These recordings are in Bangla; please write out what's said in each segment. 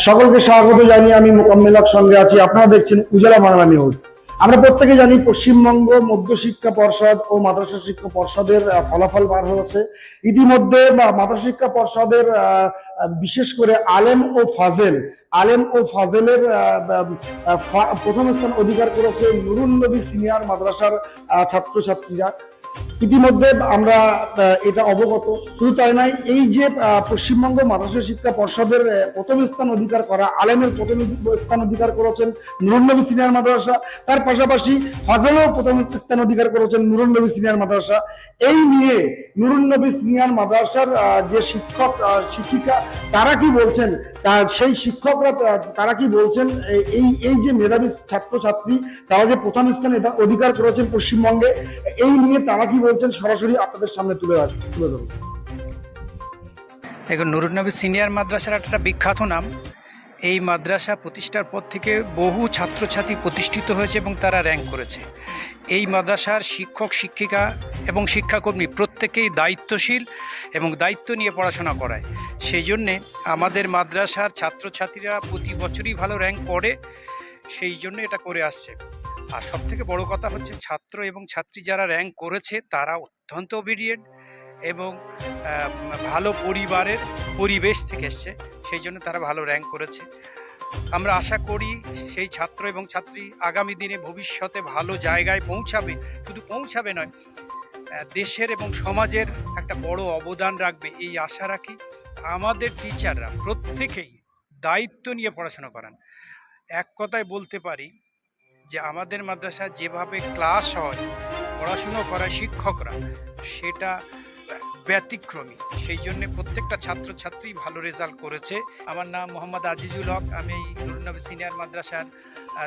সকলকে স্বাগত জানিয়ে আমি মোকাম্মেল হক সঙ্গে আছি। আপনারা দেখছেন উজালা বাংলা নিউজ। আমরা প্রত্যেকে জানি পশ্চিমবঙ্গ মধ্যশিক্ষা পর্ষদ ও মাদ্রাসা শিক্ষা পর্ষদের ফলাফল বার হয়েছে। ইতিমধ্যে মাদ্রাসা শিক্ষা পর্ষদের বিশেষ করে আলেম ও ফাজেলের প্রথম স্থান অধিকার করেছে নুরুন নবী সিনিয়র মাদ্রাসার ছাত্রছাত্রীরা। ইতিমধ্যে আমরা এটা অবগত। শুধু তাই নয়, এই যে পশ্চিমবঙ্গ মাদ্রাসা শিক্ষা পর্ষদের প্রথম স্থান অধিকার করা আলেমের প্রথম স্থান অধিকার করেছেন নুরুন নবী সিনিয়র মাদ্রাসা, তার পাশাপাশি ফাজলেও প্রথম স্থান অধিকার করেছেন নুরুন নবী সিনিয়র মাদ্রাসা। এই নিয়ে নুরুন নবী সিনিয়র মাদ্রাসার যে শিক্ষক শিক্ষিকা তারা কি বলছেন, সেই শিক্ষকরা তারা কি বলছেন, এই যে মেধাবী ছাত্রছাত্রী তারা যে প্রথম স্থান এটা অধিকার করেছেন পশ্চিমবঙ্গে, এই নিয়ে তারা কি বলছেন সরাসরি আপনাদের সামনে তুলে ধরুন। দেখুন, নুরুন নবী সিনিয়র মাদ্রাসার একটা বিখ্যাত নাম। এই মাদ্রাসা প্রতিষ্ঠার পর থেকে বহু ছাত্রছাত্রী প্রতিষ্ঠিত হয়েছে এবং তারা র্যাঙ্ক করেছে। এই মাদ্রাসার শিক্ষক শিক্ষিকা এবং শিক্ষাকর্মী প্রত্যেকেই দায়িত্বশীল এবং দায়িত্ব নিয়ে পড়াশোনা করায়। সেই জন্যে আমাদের মাদ্রাসার ছাত্রছাত্রীরা প্রতি বছরই ভালো র্যাঙ্ক করে, সেই জন্য এটা করে আসছে। আর সবথেকে বড় কথা হচ্ছে ছাত্র এবং ছাত্রী যারা র্যাঙ্ক করেছে তারা অত্যন্ত ওবিডিয়েন্ট এবং ভালো পরিবারের পরিবেশ থেকে এসছে, সেই জন্য তারা ভালো র্যাঙ্ক করেছে। আমরা আশা করি সেই ছাত্র এবং ছাত্রী আগামী দিনে ভবিষ্যতে ভালো জায়গায় পৌঁছাবে। শুধু পৌঁছাবে নয়, দেশের এবং সমাজের একটা বড় অবদান রাখবে, এই আশা রাখি। আমাদের টিচাররা প্রত্যেকেই দায়িত্ব নিয়ে পড়াশোনা করান। এক কথায় বলতে পারি যে আমাদের মাদ্রাসায় যেভাবে ক্লাস হয়, পড়াশুনো করায় শিক্ষকরা, সেটা ব্যতিক্রমী। সেই জন্য প্রত্যেকটা ছাত্রছাত্রী ভালো রেজাল্ট করেছে। আমার নাম মোহাম্মদ আজিজুল হক, আমি নুরুন নবী সিনিয়র মাদ্রাসার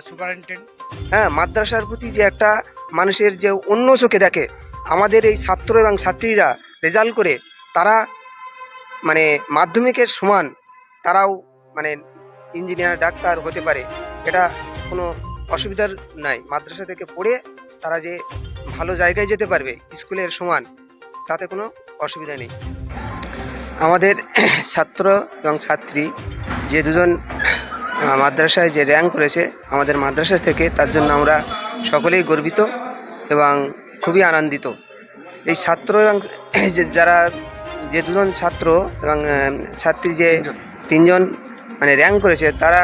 সুপারিনটেন্ডেন্ট। হ্যাঁ, মাদ্রাসার প্রতি যে একটা মানুষের যে অন্য চোখে দেখে, আমাদের এই ছাত্র এবং ছাত্রীরা রেজাল্ট করে তারা মানে মাধ্যমিকের সমান তারাও মানে ইঞ্জিনিয়ার ডাক্তার হতে পারে, এটা কোনো অসুবিধার নাই। মাদ্রাসা থেকে পড়ে তারা যে ভালো জায়গায় যেতে পারবে স্কুলের সমান, তাতে কোনো অসুবিধা নেই। আমাদের ছাত্র এবং ছাত্রী যে দুজন মাদ্রাসায় যে র্যাঙ্ক করেছে আমাদের মাদ্রাসা থেকে, তার জন্য আমরা সকলেই গর্বিত এবং খুবই আনন্দিত। এই ছাত্র এবং যারা যে দুজন ছাত্র এবং ছাত্রী যে তিনজন মানে র্যাঙ্ক করেছে, তারা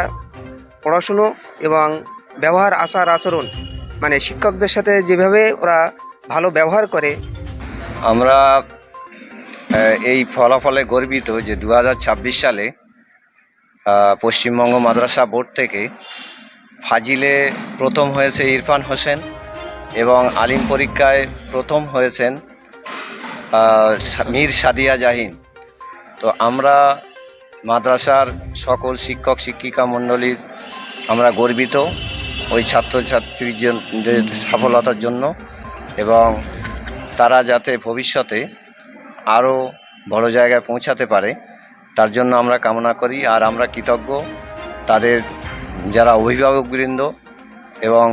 পড়াশুনো এবং ব্যবহার আচার আচরণ মানে শিক্ষকদের সাথে যেভাবে ওরা ভালো ব্যবহার করে, আমরা এই ফলাফলে গর্বিত যে 2026 সালে পশ্চিমবঙ্গ মাদ্রাসা বোর্ড থেকে ফাজিলে প্রথম হয়েছে ইরফান হোসেন এবং আলিম পরীক্ষায় প্রথম হয়েছেন মীর সাদিয়া জাহিন। তো আমরা মাদ্রাসার সকল শিক্ষক শিক্ষিকা মণ্ডলীর আমরা গর্বিত ওই ছাত্রছাত্রীদের সফলতার জন্য, এবং তারা যাতে ভবিষ্যতে আরও বড় জায়গায় পৌঁছাতে পারে তার জন্য আমরা কামনা করি। আর আমরা কৃতজ্ঞ তাদের যারা অভিভাবকবৃন্দ এবং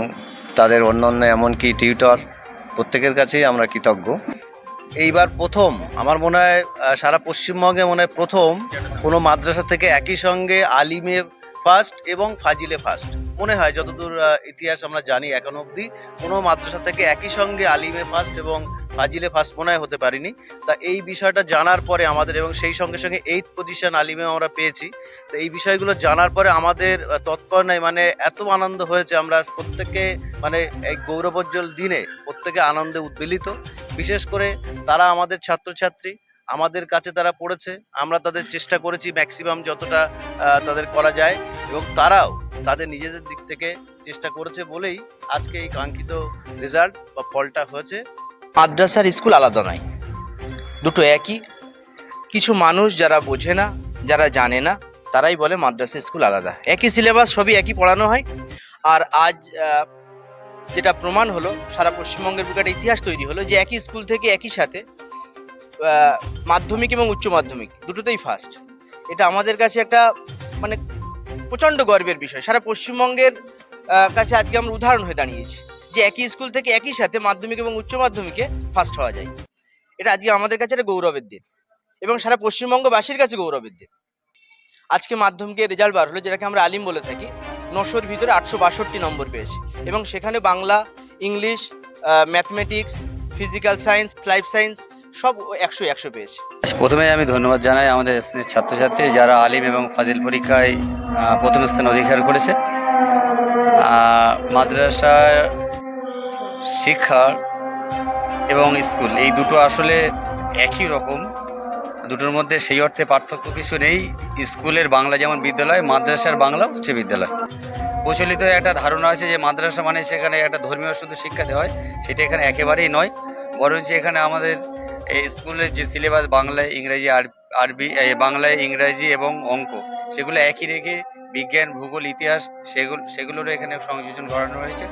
তাদের অন্যান্য এমনকি টিউটর, প্রত্যেকের কাছেই আমরা কৃতজ্ঞ। এইবার প্রথম আমার মনে হয় সারা পশ্চিমবঙ্গে মনে হয় প্রথম কোনো মাদ্রাসা থেকে একই সঙ্গে আলিমে ফার্স্ট এবং ফাজিলে ফার্স্ট, মনে হয় যতদূর ইতিহাস আমরা জানি এখন অবধি কোনো মাদ্রাসা থেকে একই সঙ্গে আলিমে ফার্স্ট এবং ফাজিলে ফার্স্ট মনে হয় হতে পারিনি। তা এই বিষয়টা জানার পরে আমাদের, এবং সেই সঙ্গে সঙ্গে 8th পজিশন আলিমেও আমরা পেয়েছি। তো এই বিষয়গুলো জানার পরে আমাদের তৎপরণায় মানে এত আনন্দ হয়েছে, আমরা প্রত্যেকে মানে এই গৌরবোজ্জ্বল দিনে প্রত্যেকে আনন্দে উদ্বেলিত। বিশেষ করে তারা আমাদের ছাত্রছাত্রী, আমাদের কাছে তারা পড়েছে, আমরা তাদের চেষ্টা করেছি ম্যাক্সিমাম যতটা তাদের করা যায়, এবং তারাও তাদের নিজেদের দিক থেকে চেষ্টা করেছে বলেই আজকে এই কাঙ্ক্ষিত রেজাল্ট বা ফলটা হয়েছে। মাদ্রাসার স্কুল আলাদা নয়, দুটো একই। কিছু মানুষ যারা বোঝে না, যারা জানে না, তারাই বলে মাদ্রাসা স্কুল আলাদা। একই সিলেবাস, সবই একই পড়ানো হয়। আর আজ যেটা প্রমাণ হলো, সারা পশ্চিমবঙ্গের বুকে একটা ইতিহাস তৈরি হলো যে একই স্কুল থেকে একই সাথে মাধ্যমিক এবং উচ্চ মাধ্যমিক দুটোতেই ফার্স্ট। এটা আমাদের কাছে একটা মানে প্রচণ্ড গর্বের বিষয়। সারা পশ্চিমবঙ্গের কাছে আজকে আমরা উদাহরণ হয়ে দাঁড়িয়েছি যে একই স্কুল থেকে একই সাথে মাধ্যমিক এবং উচ্চ মাধ্যমিকে ফার্স্ট হওয়া যায়। এটা আজকে আমাদের কাছে একটা গৌরবের দিন এবং সারা পশ্চিমবঙ্গবাসীর কাছে গৌরবের দিন। আজকে মাধ্যমিকের রেজাল্ট বার হলো, যেটাকে আমরা আলিম বলে থাকি, 900-র ভিতরে 862 নম্বর পেয়েছে, এবং সেখানে Bangla, English, mathematics, physical science, life science সব 100 পেয়েছে। প্রথমে আমি ধন্যবাদ জানাই আমাদের ছাত্রছাত্রী যারা আলিম এবং ফাজিল পরীক্ষায় প্রথম স্থান অধিকার করেছে। মাদ্রাসা শিক্ষা এবং স্কুল এই দুটো আসলে একই রকম, দুটোর মধ্যে সেই অর্থে পার্থক্য কিছু নেই। স্কুলের বাংলা যেমন বিদ্যালয়, মাদ্রাসার বাংলা উচ্চ বিদ্যালয়। প্রচলিত একটা ধারণা আছে যে মাদ্রাসা মানে সেখানে একটা ধর্মীয় শুধু শিক্ষা দেওয়া হয়, সেটা এখানে একেবারেই নয়। বরঞ্চ এখানে আমাদের স্কুলের যে সিলেবাস বাংলায়, ইংরেজি, বাংলায়, ইংরেজি এবং অঙ্ক, সেগুলো একই রেখে বিজ্ঞান, ভূগোল, ইতিহাস সেগুলোরও এখানে সংযোজন করানো হয়েছে।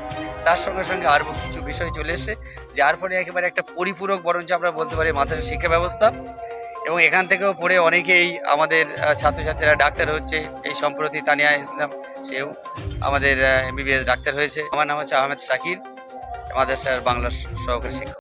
তার সঙ্গে সঙ্গে আরও কিছু বিষয় চলে এসেছে, যার ফলে একেবারে একটা পরিপূরক বরঞ্চ আমরা বলতে পারি মাদ্রাসা শিক্ষা ব্যবস্থা। এবং এখান থেকেও পড়ে অনেকেই আমাদের ছাত্রছাত্রীরা ডাক্তার হচ্ছে। এই সম্প্রতি তানিয়া ইসলাম, সেও আমাদের MBBS ডাক্তার হয়েছে। আমার নাম হচ্ছে আহমেদ শাকির, মাদ্রাসার বাংলার সহকারী শিক্ষক।